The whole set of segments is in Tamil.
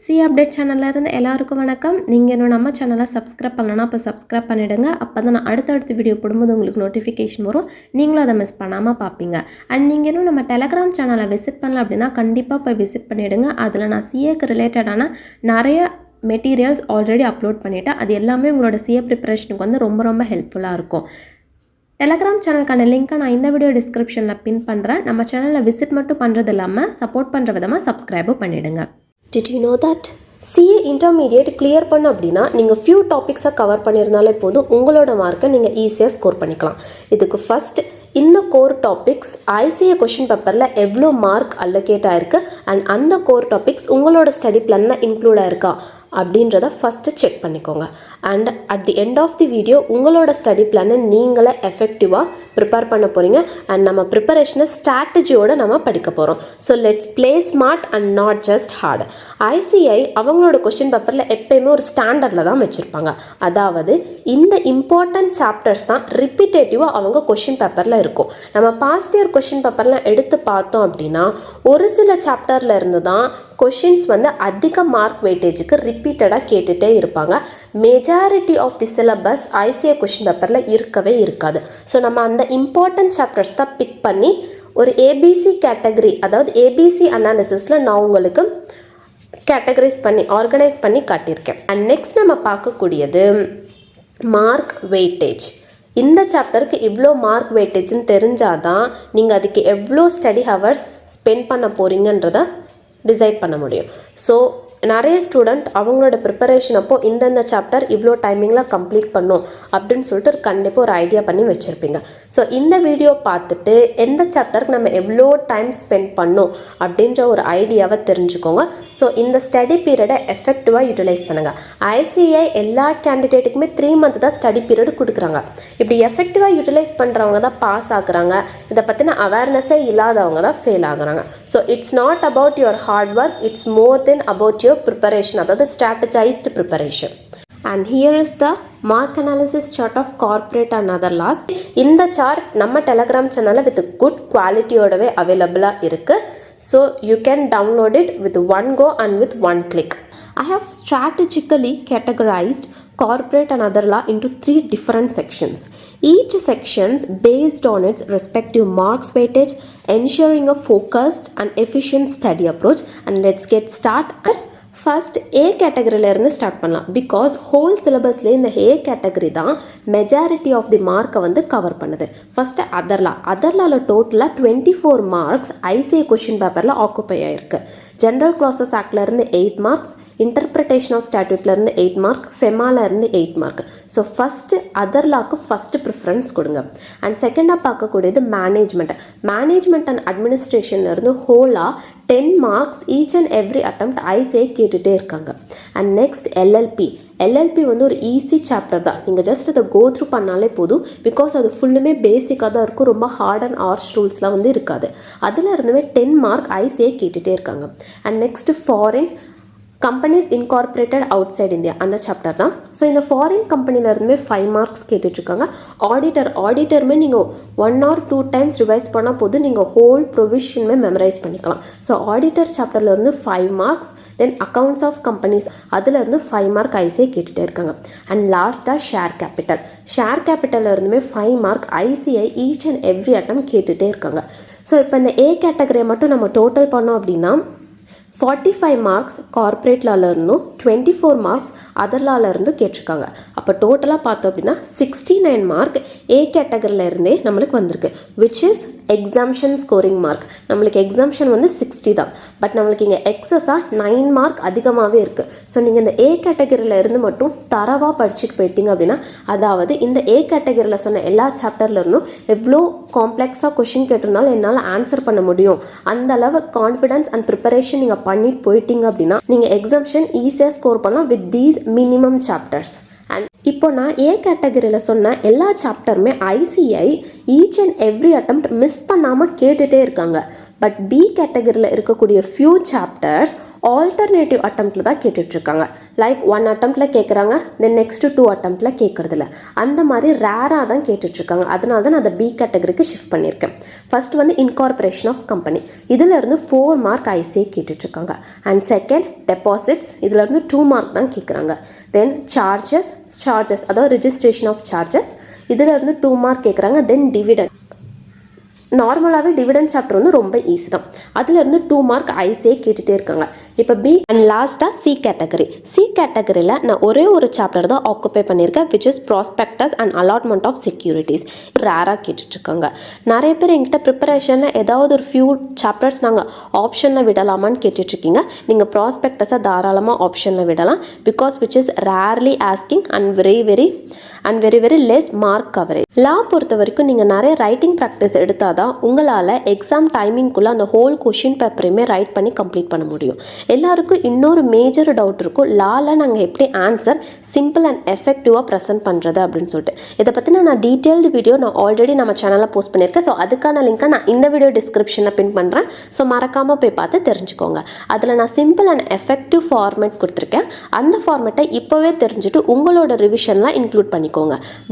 சி அப்டேட் சேனல்ல இருந்து எல்லாருக்கும் வணக்கம். நீங்கள் இன்னும் நம்ம சேனலை சப்ஸ்கிரைப் பண்ணலன்னா அப்போ சப்ஸ்கிரைப் பண்ணிவிடுங்க. அப்போ தான் நான் அடுத்தடுத்த வீடியோ போடும்போது உங்களுக்கு நோட்டிஃபிகேஷன் வரும். நீங்களும் அதை மிஸ் பண்ணாமல் பார்ப்பீங்க. அண்ட் நீங்கள் இன்னும் நம்ம டெலகிராம் சேனலை விசிட் பண்ணல அப்படின்னா கண்டிப்பாக போய் விசிட் பண்ணிவிடுங்க. அதில் நான் சிஏக்கு ரிலேட்டடான நிறைய மெட்டீரியல்ஸ் ஆல்ரெடி அப்லோட் பண்ணிவிட்டேன். அது எல்லாமே உங்களோட சிஏ ப்ரிப்பரேஷனுக்கு வந்து ரொம்ப ஹெல்ப்ஃபுல்லாக இருக்கும். டெலகிராம் சேனலுக்கான லிங்க்கை நான் இந்த வீடியோ டிஸ்கிரிப்ஷனில் பின் பண்ணுறேன். நம்ம சேனலில் விசிட் மட்டும் பண்ணுறது இல்லாமல் சப்போர்ட் பண்ணுற விதமாக சப்ஸ்கிரைபும் பண்ணிவிடுங்க. Did you know that? CA intermediate clear பண்ண அப்படின்னா நீங்கள் ஃபியூ டாபிக்ஸை கவர் பண்ணியிருந்தாலே போதும், உங்களோட மார்க்கை நீங்கள் ஈஸியாக ஸ்கோர் பண்ணிக்கலாம். இதுக்கு ஃபஸ்ட் இந்த கோர் டாபிக்ஸ் ஐசிஏ கொஷின் பேப்பரில் எவ்வளோ மார்க் அலோகேட் ஆகிருக்கு அண்ட் அந்த கோர் டாபிக்ஸ் உங்களோட ஸ்டடி பிளானில் இன்க்ளூட் ஆயிருக்கா அப்படின்றத ஃபஸ்ட்டு செக் பண்ணிக்கோங்க. And at the end of the video உங்களோட ஸ்டடி பிளானை நீங்களே எஃபெக்டிவாக ப்ரிப்பேர் பண்ண போகிறீங்க. அண்ட் நம்ம ப்ரிப்பரேஷனை ஸ்ட்ராட்டஜியோடு நம்ம படிக்க போகிறோம். So let's play smart and not just heart. ICI அவங்களோட கொஷின் பேப்பரில் எப்பயுமே ஒரு ஸ்டாண்டர்டில் தான் வச்சுருப்பாங்க. அதாவது இந்த இம்பார்ட்டன்ட் சாப்டர்ஸ் தான் ரிப்பீட்டேட்டிவாக அவங்க கொஷின் பேப்பரில் இருக்கும். நம்ம பாஸ்ட் இயர் கொஷின் பேப்பர்லாம் எடுத்து பார்த்தோம் அப்படின்னா ஒரு சில சாப்டரில் இருந்து தான் கொஷின்ஸ் வந்து அதிக மார்க் வெயிட்டேஜுக்கு ரிப்பீட்டடாக கேட்டுகிட்டே இருப்பாங்க. Majority of the syllabus ICA question பேப்பரில் இருக்கவே இருக்காது. ஸோ நம்ம அந்த இம்பார்ட்டன்ட் சாப்டர்ஸ் தான் பிக் பண்ணி ஒரு ஏபிசி கேட்டகரி, அதாவது ஏபிசி அனாலிசிஸில் நான் உங்களுக்கு கேட்டகரைஸ் பண்ணி ஆர்கனைஸ் பண்ணி காட்டியிருக்கேன். அண்ட் நெக்ஸ்ட் நம்ம பார்க்கக்கூடியது மார்க் வெயிட்டேஜ். இந்த சாப்டருக்கு இவ்வளோ மார்க் வெயிட்டேஜ்னு தெரிஞ்சாதான் நீங்கள் அதுக்கு எவ்வளோ ஸ்டடி ஹவர்ஸ் ஸ்பெண்ட் பண்ண போகிறீங்கன்றத டிசைட் பண்ண முடியும். ஸோ நிறைய ஸ்டூடெண்ட் அவங்களோட ப்ரிப்பரேஷன் அப்போ இந்தந்த சாப்டர் இவ்வளோ டைமிங்கில் கம்ப்ளீட் பண்ணும் அப்படின்னு சொல்லிட்டு கண்டிப்பாக ஒரு ஐடியா பண்ணி வச்சுருப்பீங்க. ஸோ இந்த வீடியோ பார்த்துட்டு எந்த சாப்டருக்கு நம்ம எவ்வளோ டைம் ஸ்பெண்ட் பண்ணோம் அப்படின்ற ஒரு ஐடியாவை தெரிஞ்சுக்கோங்க. ஸோ இந்த ஸ்டடி பீரியடை எஃபெக்டிவாக யூட்டிலைஸ் பண்ணுங்கள். ஐசிஐ எல்லா கேண்டிடேட்டுக்குமே 3 month தான் ஸ்டடி பீரியட் கொடுக்குறாங்க. இப்படி எஃபெக்டிவாக யூட்டிலைஸ் பண்ணுறவங்க தான் பாஸ் ஆகுறாங்க. இதை பற்றின அவேர்னஸே இல்லாதவங்க தான் ஃபெயில் ஆகுறாங்க. So it's not about your hard work, it's more then about your preparation, அதாவது strategized preparation. And here is the mark analysis chart of corporate and other laws. இந்த சார்ட் நம்ம டெலகிராம் சேனலில் வித் குட் குவாலிட்டியோடவே அவைலபிளாக இருக்குது. So you can download it with one go and with one click. I have strategically categorized corporate and other law into 3 different sections. Each sections based on its respective marks weightage, ensuring a focused and efficient study approach. And let's get started. First A கேட்டகரியிலேருந்து ஸ்டார்ட் பண்ணலாம். பிகாஸ் ஹோல் சிலபஸ்லேயே இந்த ஏ கேட்டகரி தான் மெஜாரிட்டி ஆஃப் தி மார்க்கை வந்து கவர் பண்ணுது. ஃபஸ்ட்டு அதர்லாவில் டோட்டலாக 24 மார்க்ஸ் ஐசிஏ கொஷின் பேப்பரில் ஆக்குப்பை ஆகிருக்கு. ஜென்ரல் க்ளாஸஸ் ஆக்ட்லேருந்து 8 மார்க்ஸ், இன்டர்பிரிட்டேஷன் ஆஃப் ஸ்டாட்யூட்லேருந்து 8 மார்க், ஃபெமாலேருந்து 8 மார்க். ஸோ ஃபஸ்ட்டு அதர்லாவுக்கு ஃபஸ்ட்டு ப்ரிஃபரன்ஸ் கொடுங்க. அண்ட் செகண்டாக பார்க்கக்கூடியது மேனேஜ்மெண்ட் அண்ட் அட்மினிஸ்ட்ரேஷன்லேருந்து ஹோலாக 10 marks each and every attempt ICAI கேட்டுகிட்டே இருக்காங்க. அண்ட் நெக்ஸ்ட் எல்எல்பி வந்து ஒரு ஈஸி சாப்டர் தான். நீங்கள் ஜஸ்ட் அதை கோ த்ரூ பண்ணாலே போதும். பிகாஸ் அது ஃபுல்லுமே பேசிக்காக தான் இருக்கும். ரொம்ப ஹார்ட் அண்ட் ஆர்ஷ் ரூல்ஸ்லாம் வந்து இருக்காது. அதில் இருந்துமே 10 மார்க் ஐசிஐ கேட்டுகிட்டே இருக்காங்க. And next foreign companies incorporated outside India, அந்த சாப்டர் தான். ஸோ இந்த ஃபாரின் கம்பெனிலேருந்துமே 5 மார்க்ஸ் கேட்டுட்ருக்காங்க. ஆடிட்டருமே நீங்கள் 1 or 2 times ரிவைஸ் பண்ணால் போதும், நீங்கள் ஹோல் ப்ரொவிஷனுமே மெமரைஸ் பண்ணிக்கலாம். ஸோ ஆடிட்டர் சாப்டர்லேருந்து 5 marks, then accounts of companies அதுலேருந்து 5 மார்க் ஐசிஐ கேட்டுகிட்டே இருக்காங்க. அண்ட் லாஸ்ட்டாக ஷேர் கேபிட்டல்லேருந்துமே 5 mark ICAI each and every attempt கேட்டுகிட்டே இருக்காங்க. ஸோ இப்போ இந்த ஏ கேட்டகரியை மட்டும் நம்ம டோட்டல் பண்ணோம் அப்படின்னா 45 மார்க்ஸ் கார்ப்பரேட் லாவில் இருந்தும் 24 மார்க்ஸ் அதர் லாவில் இருந்தும் கேட்டிருக்காங்க. அப்போ டோட்டலாக பார்த்தோம் அப்படின்னா 69 மார்க் ஏ கேட்டகரியில் இருந்தே நம்மளுக்கு வந்திருக்கு. Which is exemption scoring mark. நம்மளுக்கு எக்ஸாம்ஷன் வந்து 60 தான். பட் நம்மளுக்கு இங்கே எக்ஸஸாக 9 மார்க் அதிகமாகவே இருக்குது. ஸோ நீங்கள் இந்த ஏ கேட்டகரியில் இருந்து மட்டும் தரவாக படிச்சுட்டு போயிட்டீங்க அப்படின்னா, அதாவது இந்த ஏ கேட்டகரியில் சொன்ன எல்லா சாப்டரில் இருந்தும் எவ்வளோ காம்ப்ளெக்ஸாக கொஷின் கேட்டிருந்தாலும் என்னால் ஆன்சர் பண்ண முடியும், அந்த அளவு கான்ஃபிடன்ஸ் அண்ட் ப்ரிப்பரேஷன் நீங்கள் பண்ணிட்டு போயிட்டீங்க அப்படின்னா நீங்கள் எக்ஸாம்ஷன் ஈஸியாக ஸ்கோர் பண்ணலாம் with these minimum chapters. And இப்போ நான் ஏ கேட்டகரியில் சொன்ன எல்லா சாப்டருமே ICAI each and every attempt miss பண்ணாமல் கேட்டுகிட்டே இருக்காங்க. பட் பி கேட்டகரியில் இருக்கக்கூடிய ஃபியூ சாப்டர்ஸ் ஆல்டர்னேட்டிவ் அட்டம்ப்டில் தான் கேட்டுட்ருக்காங்க. லைக் 1 அட்டம்ப்டில் கேட்குறாங்க, தென் நெக்ஸ்ட்டு 2 அட்டம்ப்டில் கேட்குறதில்ல. அந்த மாதிரி ரேராக தான் கேட்டுட்ருக்காங்க. அதனால தான் நான் அதை பி கேட்டகரிக்கு ஷிஃப்ட் பண்ணியிருக்கேன். ஃபர்ஸ்ட் வந்து இன்கார்பரேஷன் ஆஃப் கம்பெனி, இதிலேருந்து 4 மார்க் ஐசிஏ கேட்டுட்ருக்காங்க. அண்ட் செகண்ட் டெபாசிட்ஸ், இதிலேருந்து 2 மார்க் தான் கேட்குறாங்க. தென் சார்ஜஸ் அதாவது ரிஜிஸ்ட்ரேஷன் ஆஃப் சார்ஜஸ், இதிலேருந்து 2 மார்க் கேட்குறாங்க. தென் டிவிடெண்ட், நார்மலாகவே டிவிடெண்ட் சாப்டர் வந்து ரொம்ப ஈஸி தான், அதுலேருந்து 2 மார்க் ஐசிஏ கேட்டுகிட்டே இருக்காங்க. இப்போ பி அண்ட் லாஸ்ட்டாக சி கேட்டகரி. சி கேட்டகரியில் நான் ஒரே ஒரு சாப்டர் தான் ஆக்குப்பை பண்ணியிருக்கேன், which is prospectus and allotment of securities. ரேராக கேட்டுட்ருக்காங்க. நிறைய பேர் எங்கிட்ட ப்ரிப்பரேஷனில் ஏதாவது ஒரு ஃபியூ சாப்டர்ஸ் நாங்கள் ஆப்ஷனில் விடலாமான்னு கேட்டுட்ருக்கீங்க. நீங்கள் ப்ராஸ்பெக்டஸை தாராளமாக ஆப்ஷனில் விடலாம், because which is rarely asking and very very less mark coverage. Law பொறுத்த வரைக்கும் நீங்கள் நிறைய ரைட்டிங் ப்ராக்டிஸ் எடுத்தால் தான் உங்களால் எக்ஸாம் டைமிங்குள்ளே அந்த ஹோல் கொஷின் பேப்பரையுமே ரைட் பண்ணி கம்ப்ளீட் பண்ண முடியும். எல்லாருக்கும் இன்னொரு மேஜர் டவுட் இருக்கும், லாவில் நாங்கள் எப்படி ஆன்சர் சிம்பிள் அண்ட் எஃபெக்டிவாக ப்ரெசென்ட் பண்ணுறது அப்படின்னு சொல்லிட்டு. இதை பற்றின நான் டீட்டெயில்டு வீடியோ நான் ஆல்ரெடி நம்ம சேனலில் போஸ்ட் பண்ணியிருக்கேன். ஸோ அதுக்கான லிங்க்கை நான் இந்த வீடியோ டிஸ்கிரிப்ஷனில் பின் பண்ணுறேன். ஸோ மறக்காமல் போய் பார்த்து தெரிஞ்சுக்கோங்க. அதில் நான் சிம்பிள் அண்ட் எஃபெக்டிவ் ஃபார்மேட் கொடுத்துருக்கேன். அந்த ஃபார்மேட்டை இப்போவே தெரிஞ்சுட்டு உங்களோட ரிவிஷன்லாம் இன்க்ளூட் பண்ணிக்கோங்க.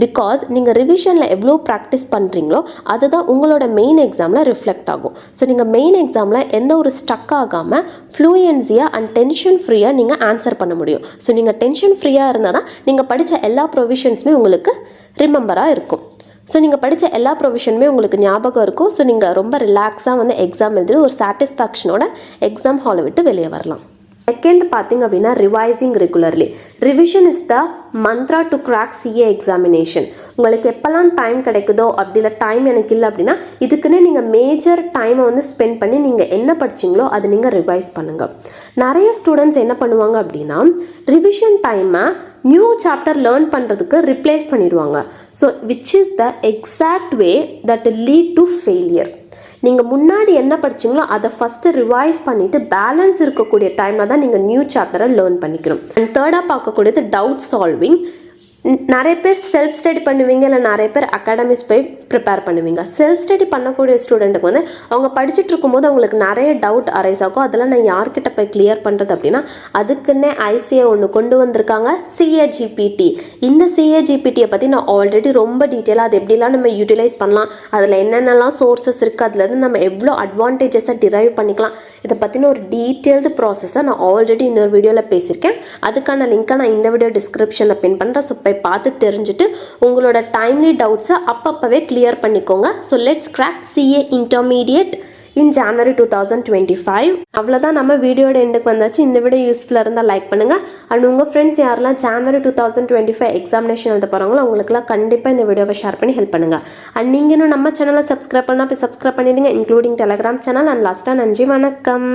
பிகாஸ் நீங்கள் ரிவிஷனில் எவ்வளோ ப்ராக்டிஸ் பண்ணுறீங்களோ அதுதான் உங்களோட மெயின் எக்ஸாமில் ரிஃப்ளெக்ட் ஆகும். ஸோ நீங்கள் மெயின் எக்ஸாமில் எந்த ஒரு ஸ்டக் ஆகாமல் ஃப்ளூயன்சியாக அண்ட் டென்ஷன் ஃப்ரீயாக நீங்கள் ஆன்சர் பண்ண முடியும். ஸோ நீங்கள் டென்ஷன் ஃப்ரீயாக இருந்தால் தான் நீங்கள் படித்த எல்லா ப்ரொவிஷன்ஸுமே உங்களுக்கு ரிமெம்பராக இருக்கும். ஸோ நீங்கள் படித்த எல்லா ப்ரொவிஷனுமே உங்களுக்கு ஞாபகம் இருக்கும். ஸோ நீங்கள் ரொம்ப ரிலாக்ஸாக வந்து எக்ஸாம் எழுதி ஒரு சாட்டிஸ்ஃபேக்ஷனோட எக்ஸாம் ஹாலை விட்டு வெளியே வரலாம். செகண்ட் பார்த்திங்க அப்படின்னா revising regularly. Revision is the Mantra to crack CA examination. உங்களுக்கு எப்போல்லாம் டைம் கிடைக்குதோ, அப்படி இல்லை டைம் எனக்கு இல்லை அப்படின்னா இதுக்குன்னே நீங்கள் மேஜர் டைமை வந்து ஸ்பெண்ட் பண்ணி நீங்கள் என்ன படிச்சிங்களோ அதை நீங்கள் ரிவைஸ் பண்ணுங்கள். நிறைய ஸ்டூடெண்ட்ஸ் என்ன பண்ணுவாங்க அப்படின்னா ரிவிஷன் டைமை நியூ சாப்டர் லேர்ன் பண்ணுறதுக்கு ரிப்ளேஸ் பண்ணிடுவாங்க. So which is the exact way that lead to failure. நீங்கள் முன்னாடி என்ன படிச்சிங்களோ அதை ஃபஸ்ட்டு ரிவைஸ் பண்ணிவிட்டு பேலன்ஸ் இருக்கக்கூடிய டைமில் தான் நீங்கள் நியூ சாப்டரை லேர்ன் பண்ணிக்கணும். அண்ட் தேர்டாக பார்க்கக்கூடியது டவுட் சால்விங். நிறைய பேர் செல்ஃப் ஸ்டடி பண்ணுவீங்க, இல்லை நிறைய பேர் அகாடமிஸ் போய் ப்ரிப்பேர் பண்ணுவீங்க. செல்ஃப் ஸ்டடி பண்ணக்கூடிய ஸ்டூடெண்ட்டுக்கு வந்து அவங்க படிச்சுட்டு இருக்கும்போது அவங்களுக்கு நிறைய டவுட் அரைஸ் ஆகும். அதெல்லாம் நான் யார்கிட்ட போய் கிளியர் பண்ணுறது அப்படின்னா அதுக்குன்னே ஐசிஏ ஒன்று கொண்டு வந்திருக்காங்க, சிஏஜிபிடி. இந்த சிஏஜிபிடியை பற்றி நான் ஆல்ரெடி ரொம்ப டீட்டெயிலாக அது எப்படிலாம் நம்ம யூட்டிலைஸ் பண்ணலாம், அதில் என்னென்னலாம் சோர்ஸஸ் இருக்குது, அதுலேருந்து நம்ம எவ்வளோ அட்வான்டேஜஸை டிரைவ் பண்ணிக்கலாம், இதை பற்றின ஒரு டீட்டெயில்டு ப்ராசஸை நான் ஆல்ரெடி இன்னொரு வீடியோவில் பேசியிருக்கேன். அதுக்கான லிங்க்கை நான் இந்த வீடியோ டிஸ்கிரிப்ஷனில் பின் பண்ணுறேன். ஸோ பார்த்து தெரிஞ்சுட்டு உங்களோட டைம்லி டவுட்ஸை அப்பப்பவே கிளியர் பண்ணிக்கோங்க. So let's crack CA intermediate in January 2025. அவ்வளோதான், நம்ம வீடியோட எண்டுக்கு வந்தாச்சு. இந்த வீடியோ யூஸ்ஃபுல்லாக இருந்தால் லைக் பண்ணுங்கள். அண்ட் உங்கள் ஃப்ரெண்ட்ஸ் யாரெல்லாம் ஜனவரி 2025 எக்ஸாமினேஷன் எழுத போகிறாங்களோ அவங்களுக்குலாம் கண்டிப்பாக இந்த வீடியோவை ஷேர் பண்ணி ஹெல்ப் பண்ணுங்கள். அண்ட் நீங்கள் இன்னும் நம்ம சேனலை சப்ஸ்கிரைப் பண்ணால் போய் சப்ஸ்கிரைப் பண்ணிடுங்க, இன்க்ளூடிங் டெலகிராம் சேனல். அண்ட் லாஸ்ட்டாக நன்றி, வணக்கம்.